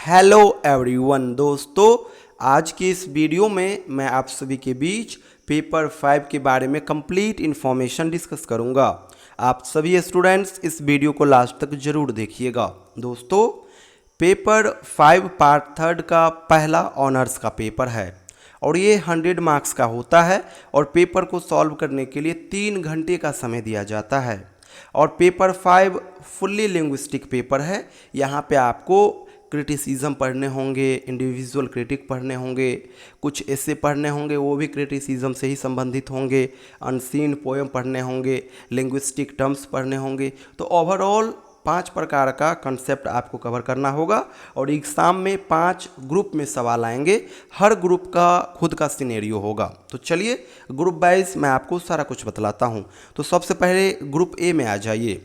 Hello everyone दोस्तों, आज की इस वीडियो में मैं आप सभी के बीच पेपर 5 के बारे में कंप्लीट इन्फॉर्मेशन डिस्कस करूंगा। आप सभी स्टूडेंट्स इस वीडियो को लास्ट तक जरूर देखिएगा। दोस्तों, पेपर 5 पार्ट 3 का पहला ऑनर्स का पेपर है और ये 100 मार्क्स का होता है और पेपर को सॉल्व करने के लिए 3 घंटे का समय दिया जाता है। और पेपर 5 फुल्ली लिंग्विस्टिक पेपर है। यहाँ पे आपको क्रिटिसिज्म पढ़ने होंगे, इंडिविजुअल क्रिटिक पढ़ने होंगे, कुछ ऐसे पढ़ने होंगे वो भी क्रिटिसिज्म से ही संबंधित होंगे, अनसीन पोएम पढ़ने होंगे, लिंग्विस्टिक टर्म्स पढ़ने होंगे। तो ओवरऑल 5 प्रकार का कंसेप्ट आपको कवर करना होगा और एग्ज़ाम में 5 ग्रुप में सवाल आएंगे। हर ग्रुप का खुद का सिनेरियो होगा। तो चलिए ग्रुप वाइज मैं आपको सारा कुछ बतलाता हूँ। तो सबसे पहले ग्रुप ए में आ जाइए।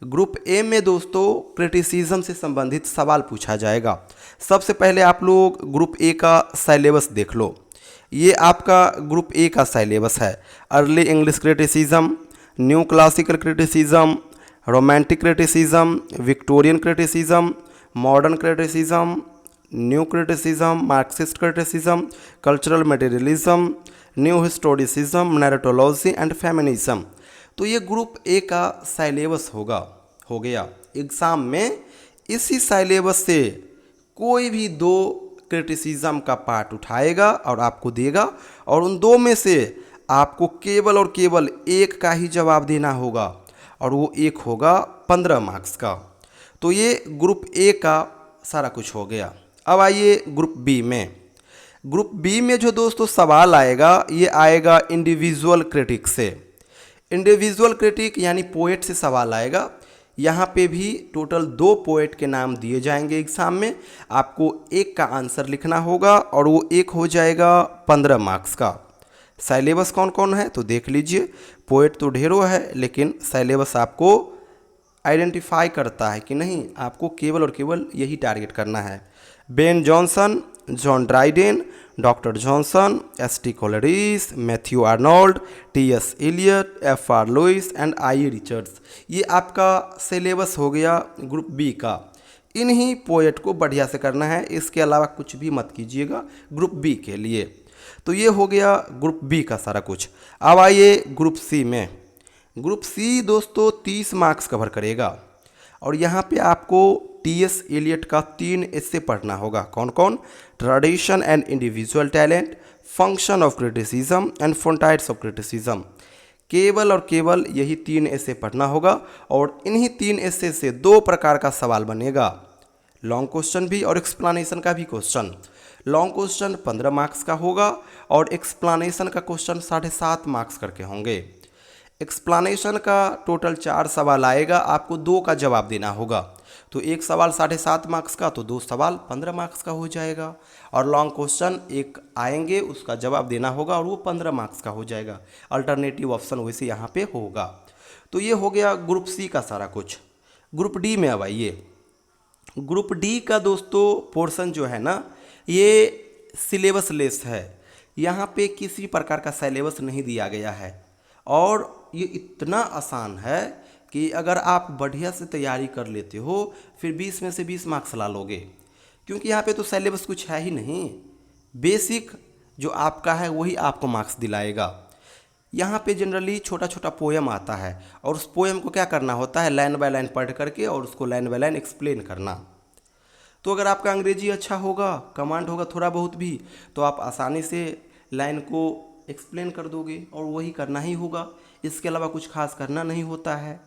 ग्रुप ए में दोस्तों क्रिटिसिज्म से संबंधित सवाल पूछा जाएगा। सबसे पहले आप लोग ग्रुप ए का सिलेबस देख लो। ये आपका ग्रुप ए का सिलेबस है। Early English criticism, new classical criticism, romantic criticism, Victorian criticism, modern criticism, new criticism, Marxist criticism, cultural materialism, new historicism, narratology and feminism. तो ये ग्रुप ए का syllabus हो गया। एग्ज़ाम में इसी सिलेबस से कोई भी 2 क्रिटिसिज्म का पार्ट उठाएगा और आपको देगा और उन 2 में से आपको केवल और केवल एक का ही जवाब देना होगा और वो एक होगा 15 मार्क्स का। तो ये ग्रुप ए का सारा कुछ हो गया। अब आइए ग्रुप बी में। ग्रुप बी में जो दोस्तों सवाल आएगा ये आएगा इंडिविजुअल क्रिटिक से। इंडिविजुअल क्रिटिक यानी पोएट से सवाल आएगा। यहाँ पे भी टोटल 2 पोएट के नाम दिए जाएंगे एग्जाम में। आपको एक का आंसर लिखना होगा और वो एक हो जाएगा 15 मार्क्स का। सिलेबस कौन कौन है तो देख लीजिए। पोएट तो ढेरों है लेकिन सिलेबस आपको आइडेंटिफाई करता है कि नहीं, आपको केवल और केवल यही टारगेट करना है। Ben Jonson, John Dryden, doctor Johnson, S T. Coleridge, Matthew Arnold, T S. Eliot, F R. Leavis and I. Richards. ये आपका सिलेबस हो गया ग्रुप बी का। इन्हीं पोएट को बढ़िया से करना है, इसके अलावा कुछ भी मत कीजिएगा ग्रुप बी के लिए। तो ये हो गया ग्रुप बी का सारा कुछ। अब आइए ग्रुप सी में। ग्रुप सी दोस्तों 30 मार्क्स कवर करेगा और यहाँ पे आपको टी.एस. इलियट का 3 एस्से पढ़ना होगा। कौन कौन? Tradition and individual talent, function of criticism and frontiers of criticism. केवल और केवल यही 3 एस्से पढ़ना होगा और इन्हीं 3 एस्से से 2 प्रकार का सवाल बनेगा, लॉन्ग क्वेश्चन भी और एक्सप्लेनेशन का भी क्वेश्चन। लॉन्ग क्वेश्चन 15 मार्क्स का होगा और एक्सप्लेनेशन का क्वेश्चन 7.5 मार्क्स करके होंगे। एक्सप्लेनेशन का टोटल 4 सवाल आएगा, आपको 2 का जवाब देना होगा। तो एक सवाल 7.5 मार्क्स का, तो 2 सवाल 15 मार्क्स का हो जाएगा। और लॉन्ग क्वेश्चन एक आएंगे, उसका जवाब देना होगा और वो 15 मार्क्स का हो जाएगा। अल्टरनेटिव ऑप्शन वैसे यहाँ पे होगा। तो ये हो गया ग्रुप सी का सारा कुछ। ग्रुप डी में अब आइए। ग्रुप डी का दोस्तों पोर्शन जो है ना, ये सिलेबस लेस है। यहाँ पे किसी प्रकार का सिलेबस नहीं दिया गया है और ये इतना आसान है कि अगर आप बढ़िया से तैयारी कर लेते हो फिर 20 में से 20 मार्क्स ला लोगे, क्योंकि यहाँ पे तो सिलेबस कुछ है ही नहीं। बेसिक जो आपका है वही आपको मार्क्स दिलाएगा। यहाँ पे जनरली छोटा छोटा पोएम आता है और उस पोएम को क्या करना होता है, लाइन बाय लाइन पढ़ करके और उसको लाइन बाय लाइन एक्सप्लेन करना। तो अगर आपका अंग्रेजी अच्छा होगा, कमांड होगा थोड़ा बहुत भी, तो आप आसानी से लाइन को एक्सप्लेन कर दोगे और वही करना ही होगा। इसके अलावा कुछ खास करना नहीं होता है।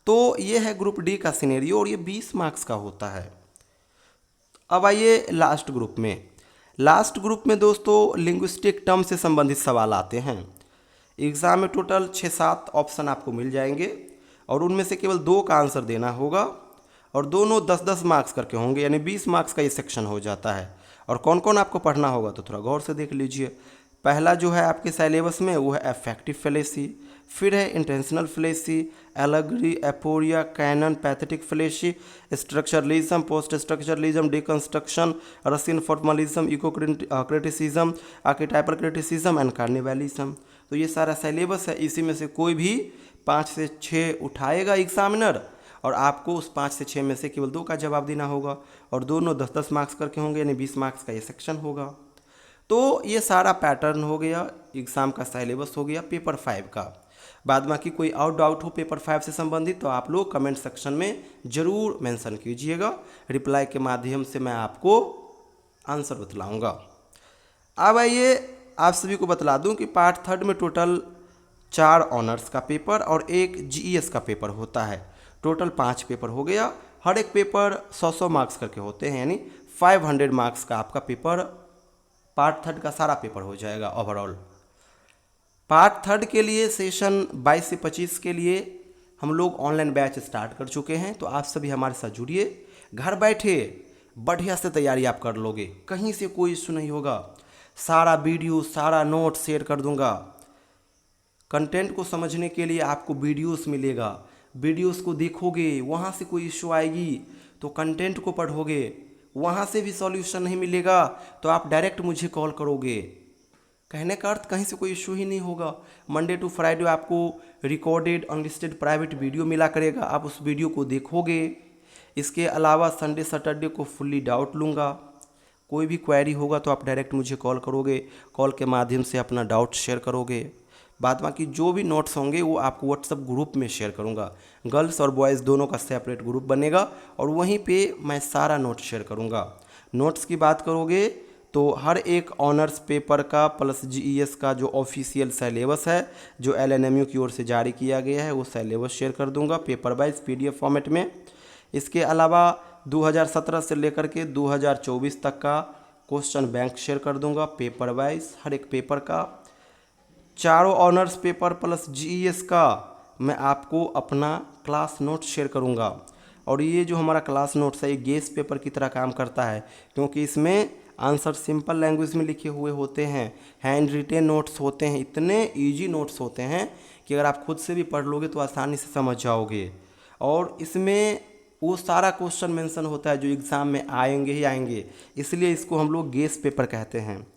तो ये है ग्रुप डी का सिनेरियो और ये 20 मार्क्स का होता है। अब आइए लास्ट ग्रुप में। लास्ट ग्रुप में दोस्तों लिंग्विस्टिक टर्म से संबंधित सवाल आते हैं। एग्ज़ाम में टोटल 6-7 ऑप्शन आपको मिल जाएंगे और उनमें से केवल 2 का आंसर देना होगा और दोनों 10-10 मार्क्स करके होंगे, यानी 20 मार्क्स का ये सेक्शन हो जाता है। और कौन कौन आपको पढ़ना होगा तो थोड़ा गौर से देख लीजिए। पहला जो है आपके सिलेबस में वो है अफेक्टिव फेलेसी, फिर है intentional fallacy, allegory, aporia, canon, pathetic fallacy, structuralism, post structuralism, deconstruction, Russian formalism, eco criticism, archetypal criticism and carnivalism. तो ये सारा सिलेबस है। इसी में से कोई भी 5 से 6 उठाएगा एग्जामिनर और आपको उस 5 से 6 में से केवल 2 का जवाब देना होगा और दोनों 10-10 मार्क्स करके होंगे, यानी 20 मार्क्स का ये सेक्शन होगा। तो ये सारा पैटर्न हो गया, एग्ज़ाम का सिलेबस हो गया पेपर 5 का। बाद बाकी कोई और डाउट हो पेपर 5 से संबंधित तो आप लोग कमेंट सेक्शन में ज़रूर मेंशन कीजिएगा, रिप्लाई के माध्यम से मैं आपको आंसर बतलाऊँगा। अब आइए आप सभी को बतला दूं कि पार्ट 3 में टोटल 4 ऑनर्स का पेपर और 1 जीईएस का पेपर होता है। टोटल 5 पेपर हो गया। हर एक पेपर 100-100 मार्क्स करके होते हैं, यानी 500 मार्क्स का आपका पेपर पार्ट 3 का सारा पेपर हो जाएगा ओवरऑल। पार्ट 3 के लिए सेशन 22 से 25 के लिए हम लोग ऑनलाइन बैच स्टार्ट कर चुके हैं, तो आप सभी हमारे साथ जुड़िए। घर बैठे बढ़िया से तैयारी आप कर लोगे, कहीं से कोई इशू नहीं होगा। सारा वीडियो सारा नोट शेयर कर दूंगा। कंटेंट को समझने के लिए आपको वीडियोस मिलेगा, वीडियोस को देखोगे, वहाँ से कोई इशू आएगी तो कंटेंट को पढ़ोगे, वहाँ से भी सॉल्यूशन नहीं मिलेगा तो आप डायरेक्ट मुझे कॉल करोगे। कहने का अर्थ कहीं से कोई इशू ही नहीं होगा। मंडे टू फ्राइडे आपको रिकॉर्डेड अनलिस्टेड प्राइवेट वीडियो मिला करेगा, आप उस वीडियो को देखोगे। इसके अलावा संडे सैटरडे को फुल्ली डाउट लूँगा। कोई भी क्वेरी होगा तो आप डायरेक्ट मुझे कॉल करोगे, कॉल के माध्यम से अपना डाउट शेयर करोगे। बाद बाकी जो भी नोट्स होंगे वो आपको व्हाट्सएप ग्रुप में शेयर करूँगा। गर्ल्स और बॉयज़ दोनों का सेपरेट ग्रुप बनेगा और वहीं पे मैं सारा नोट शेयर करूँगा। नोट्स की बात करोगे तो हर एक ऑनर्स पेपर का प्लस जीईएस का जो ऑफिशियल सिलेबस है, जो एलएनएमयू की ओर से जारी किया गया है, वो सिलेबस शेयर कर दूँगा पेपर वाइज PDF फॉर्मेट में। इसके अलावा 2017 से लेकर के 2024 तक का क्वेश्चन बैंक शेयर कर दूंगा पेपर वाइज, हर एक पेपर का। चारों ऑनर्स पेपर प्लस जीईएस का मैं आपको अपना क्लास नोट शेयर करूंगा। और ये जो हमारा क्लास नोट्स है ये गेस पेपर की तरह काम करता है, क्योंकि इसमें आंसर सिंपल लैंग्वेज में लिखे हुए होते हैं, हैंड रिटेन नोट्स होते हैं, इतने ईजी नोट्स होते हैं कि अगर आप खुद से भी पढ़ लोगे तो आसानी से समझ जाओगे। और इसमें वो सारा क्वेश्चन मेंशन होता है जो एग्ज़ाम में आएंगे ही आएंगे, इसलिए इसको हम लोग गेस पेपर कहते हैं।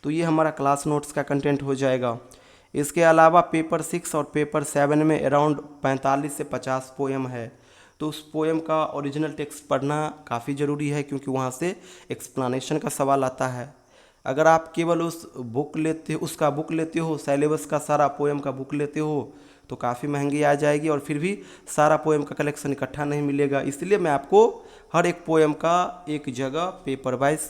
तो ये हमारा क्लास नोट्स का कंटेंट हो जाएगा। इसके अलावा पेपर 6 और पेपर 7 में अराउंड 45 से 50 पोएम है, तो उस पोएम का ओरिजिनल टेक्स्ट पढ़ना काफ़ी ज़रूरी है, क्योंकि वहाँ से एक्सप्लेनेशन का सवाल आता है। अगर आप केवल उस बुक लेते हो, उसका बुक लेते हो, सिलेबस का सारा पोएम का बुक लेते हो तो काफ़ी महंगी आ जाएगी और फिर भी सारा पोएम का कलेक्शन इकट्ठा नहीं मिलेगा। इसलिए मैं आपको हर एक पोएम का एक जगह पेपर वाइज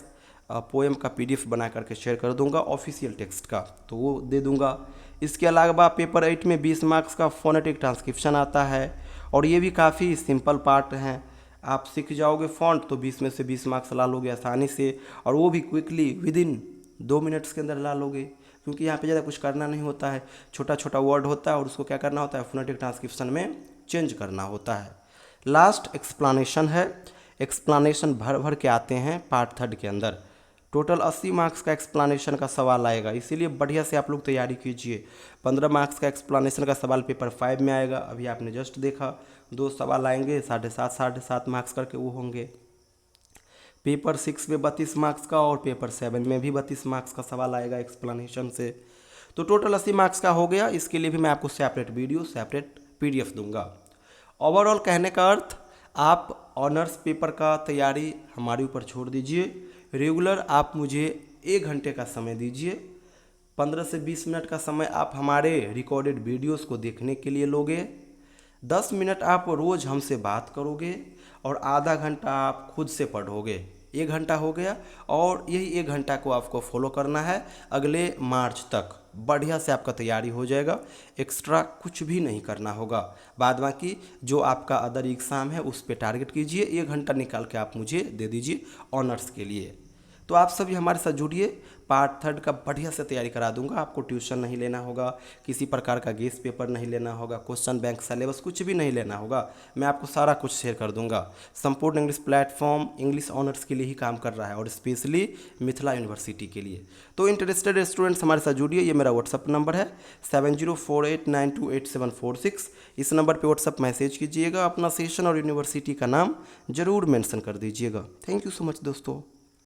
पोएम का PDF बना करके शेयर कर दूंगा ऑफिशियल टेक्स्ट का, तो वो दे दूंगा। इसके अलावा पेपर 8 में 20 मार्क्स का फोनेटिक ट्रांसक्रिप्शन आता है और ये भी काफ़ी सिंपल पार्ट हैं। आप सीख जाओगे फ़ॉन्ट तो 20 में से 20 मार्क्स ला लोगे आसानी से, और वो भी क्विकली विदिन 2 मिनट्स के अंदर ला लोगे, क्योंकि यहाँ पे ज़्यादा कुछ करना नहीं होता है। छोटा छोटा वर्ड होता है और उसको क्या करना होता है, फोनेटिक ट्रांसक्रिप्शन में चेंज करना होता है। लास्ट एक्सप्लेनेशन है, एक्सप्लेनेशन भर भर के आते हैं पार्ट 3 के अंदर। टोटल 80 मार्क्स का एक्सप्लेनेशन का सवाल आएगा, इसीलिए बढ़िया से आप लोग तैयारी कीजिए। 15 मार्क्स का एक्सप्लेनेशन का सवाल पेपर 5 में आएगा, अभी आपने जस्ट देखा 2 सवाल आएंगे 7.5 मार्क्स करके वो होंगे। पेपर 6 में 32 मार्क्स का और पेपर 7 में भी 32 मार्क्स का सवाल आएगा एक्सप्लेनेशन से। तो टोटल 80 मार्क्स का हो गया। इसके लिए भी मैं आपको सेपरेट वीडियो सेपरेट PDF दूंगा। ओवरऑल कहने का अर्थ, आप ऑनर्स पेपर का तैयारी हमारे ऊपर छोड़ दीजिए। रेगुलर आप मुझे 1 घंटे का समय दीजिए। 15 से 20 मिनट का समय आप हमारे रिकॉर्डेड वीडियोस को देखने के लिए लोगे। 10 मिनट आप रोज़ हमसे बात करोगे और आधा घंटा आप खुद से पढ़ोगे। 1 घंटा हो गया और यही 1 घंटा को आपको फॉलो करना है अगले मार्च तक। बढ़िया से आपका तैयारी हो जाएगा, एक्स्ट्रा कुछ भी नहीं करना होगा। बाद बाकी जो आपका अदर एग्ज़ाम है उस पे टारगेट कीजिए। 1 घंटा निकाल के आप मुझे दे दीजिए ऑनर्स के लिए। तो आप सभी हमारे साथ जुड़िए, पार्ट 3 का बढ़िया से तैयारी करा दूंगा। आपको ट्यूशन नहीं लेना होगा, किसी प्रकार का गेस पेपर नहीं लेना होगा, क्वेश्चन बैंक सिलेबस कुछ भी नहीं लेना होगा। मैं आपको सारा कुछ शेयर कर दूंगा। संपूर्ण इंग्लिश प्लेटफॉर्म इंग्लिश ऑनर्स के लिए ही काम कर रहा है और स्पेशली मिथिला यूनिवर्सिटी के लिए। तो इंटरेस्टेड स्टूडेंट्स हमारे साथ जुड़िए। ये मेरा व्हाट्सअप नंबर है 7048928746। इस नंबर पर व्हाट्सअप मैसेज कीजिएगा, अपना सेशन और यूनिवर्सिटी का नाम ज़रूर मेंशन कर दीजिएगा। थैंक यू सो मच दोस्तों।